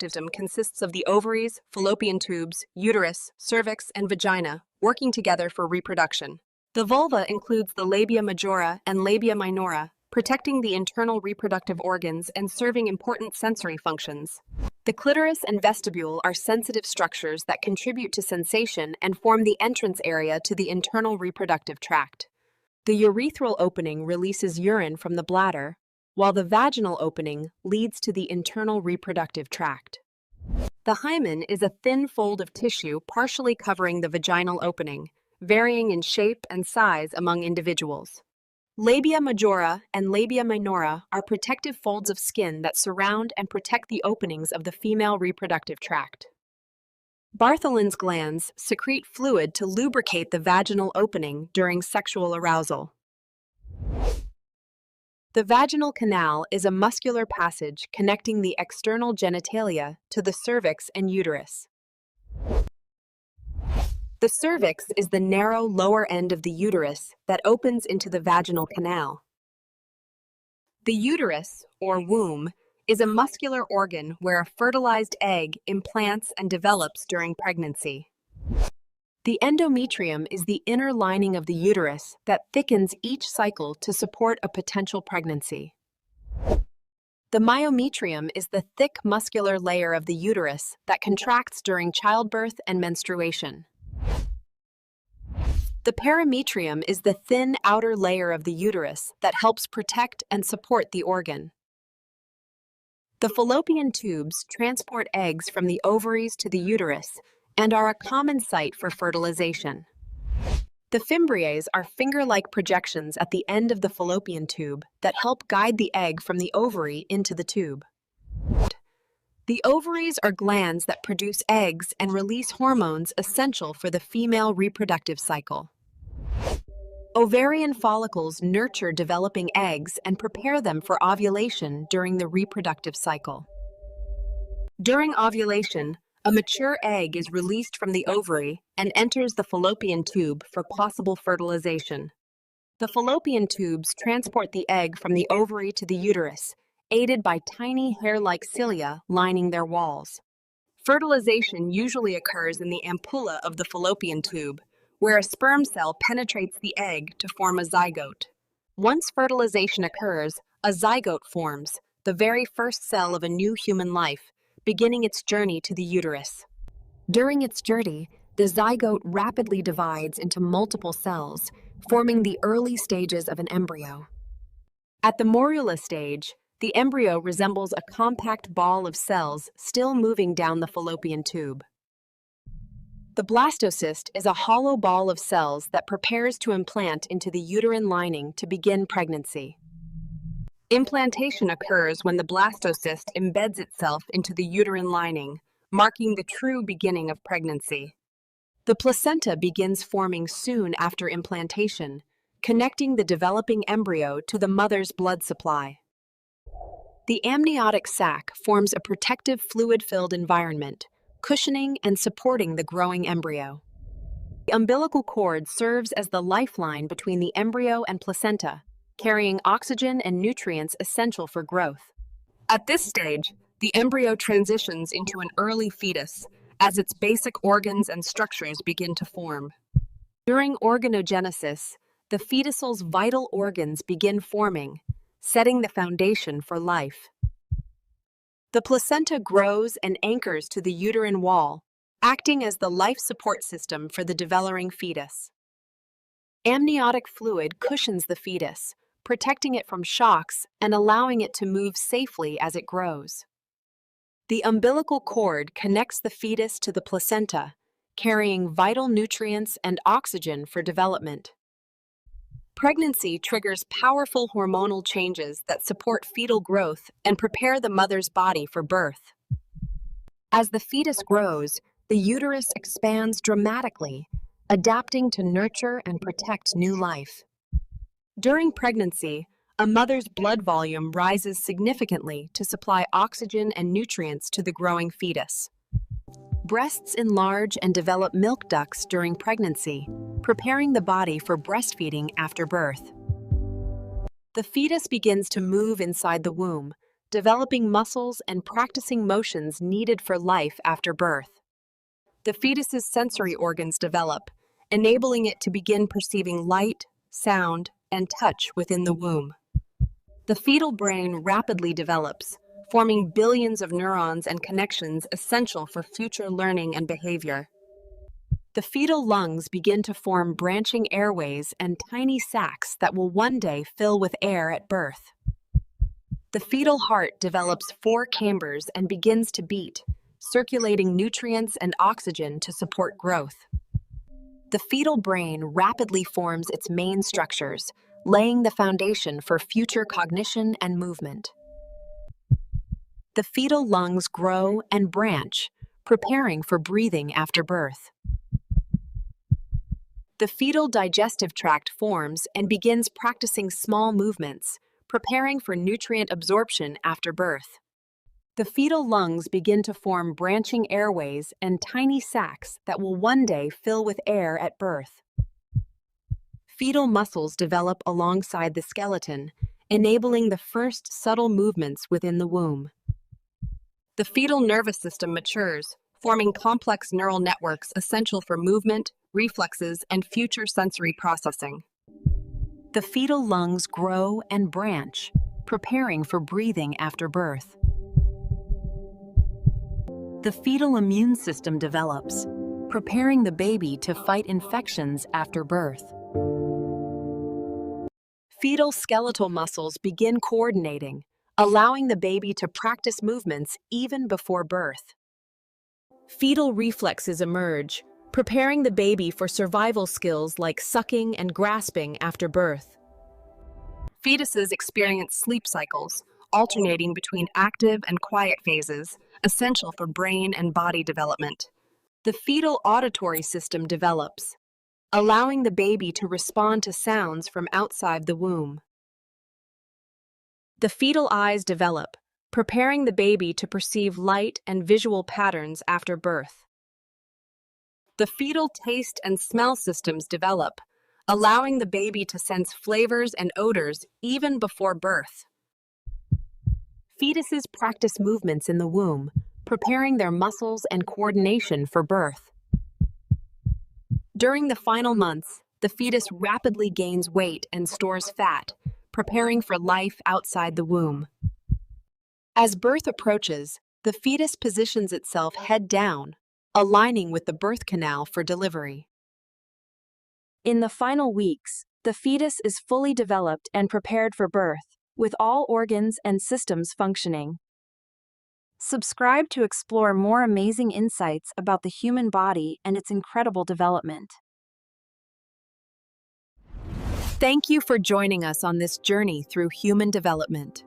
reproductive system consists of the ovaries, fallopian tubes, uterus, cervix, and vagina, working together for reproduction. The vulva includes the labia majora and labia minora, protecting the internal reproductive organs and serving important sensory functions. The clitoris and vestibule are sensitive structures that contribute to sensation and form the entrance area to the internal reproductive tract. The urethral opening releases urine from the bladder, while the vaginal opening leads to the internal reproductive tract. The hymen is a thin fold of tissue partially covering the vaginal opening, varying in shape and size among individuals. Labia majora and labia minora are protective folds of skin that surround and protect the openings of the female reproductive tract. Bartholin's glands secrete fluid to lubricate the vaginal opening during sexual arousal. The vaginal canal is a muscular passage connecting the external genitalia to the cervix and uterus. The cervix is the narrow lower end of the uterus that opens into the vaginal canal. The uterus, or womb, is a muscular organ where a fertilized egg implants and develops during pregnancy. The endometrium is the inner lining of the uterus that thickens each cycle to support a potential pregnancy. The myometrium is the thick muscular layer of the uterus that contracts during childbirth and menstruation. The perimetrium is the thin outer layer of the uterus that helps protect and support the organ. The fallopian tubes transport eggs from the ovaries to the uterus and are a common site for fertilization. The fimbriae are finger-like projections at the end of the fallopian tube that help guide the egg from the ovary into the tube. The ovaries are glands that produce eggs and release hormones essential for the female reproductive cycle. Ovarian follicles nurture developing eggs and prepare them for ovulation during the reproductive cycle. During ovulation, a mature egg is released from the ovary and enters the fallopian tube for possible fertilization. The fallopian tubes transport the egg from the ovary to the uterus, aided by tiny hair-like cilia lining their walls. Fertilization usually occurs in the ampulla of the fallopian tube, where a sperm cell penetrates the egg to form a zygote. Once fertilization occurs, a zygote forms, the very first cell of a new human life, beginning its journey to the uterus. During its journey, the zygote rapidly divides into multiple cells, forming the early stages of an embryo. At the morula stage, the embryo resembles a compact ball of cells still moving down the fallopian tube. The blastocyst is a hollow ball of cells that prepares to implant into the uterine lining to begin pregnancy. Implantation occurs when the blastocyst embeds itself into the uterine lining, marking the true beginning of pregnancy. The placenta begins forming soon after implantation, connecting the developing embryo to the mother's blood supply. The amniotic sac forms a protective fluid-filled environment, cushioning and supporting the growing embryo. The umbilical cord serves as the lifeline between the embryo and placenta, carrying oxygen and nutrients essential for growth. At this stage, the embryo transitions into an early fetus as its basic organs and structures begin to form. During organogenesis, the fetusal's vital organs begin forming, setting the foundation for life. The placenta grows and anchors to the uterine wall, acting as the life support system for the developing fetus. Amniotic fluid cushions the fetus, protecting it from shocks and allowing it to move safely as it grows. The umbilical cord connects the fetus to the placenta, carrying vital nutrients and oxygen for development. Pregnancy triggers powerful hormonal changes that support fetal growth and prepare the mother's body for birth. As the fetus grows, the uterus expands dramatically, adapting to nurture and protect new life. During pregnancy, a mother's blood volume rises significantly to supply oxygen and nutrients to the growing fetus. Breasts enlarge and develop milk ducts during pregnancy, preparing the body for breastfeeding after birth. The fetus begins to move inside the womb, developing muscles and practicing motions needed for life after birth. The fetus's sensory organs develop, enabling it to begin perceiving light, sound, and touch within the womb. The fetal brain rapidly develops, forming billions of neurons and connections essential for future learning and behavior. The fetal lungs begin to form branching airways and tiny sacs that will one day fill with air at birth. The fetal heart develops 4 chambers and begins to beat, circulating nutrients and oxygen to support growth. The fetal brain rapidly forms its main structures, laying the foundation for future cognition and movement. The fetal lungs grow and branch, preparing for breathing after birth. The fetal digestive tract forms and begins practicing small movements, preparing for nutrient absorption after birth. The fetal lungs begin to form branching airways and tiny sacs that will one day fill with air at birth. Fetal muscles develop alongside the skeleton, enabling the first subtle movements within the womb. The fetal nervous system matures, forming complex neural networks essential for movement, reflexes, and future sensory processing. The fetal lungs grow and branch, preparing for breathing after birth. The fetal immune system develops, preparing the baby to fight infections after birth. Fetal skeletal muscles begin coordinating, allowing the baby to practice movements even before birth. Fetal reflexes emerge, preparing the baby for survival skills like sucking and grasping after birth. Fetuses experience sleep cycles, alternating between active and quiet phases, essential for brain and body development. The fetal auditory system develops, allowing the baby to respond to sounds from outside the womb. The fetal eyes develop, preparing the baby to perceive light and visual patterns after birth. The fetal taste and smell systems develop, allowing the baby to sense flavors and odors even before birth. Fetuses practice movements in the womb, preparing their muscles and coordination for birth. During the final months, the fetus rapidly gains weight and stores fat, preparing for life outside the womb. As birth approaches, the fetus positions itself head down, aligning with the birth canal for delivery. In the final weeks, the fetus is fully developed and prepared for birth, with all organs and systems functioning. Subscribe to explore more amazing insights about the human body and its incredible development. Thank you for joining us on this journey through human development.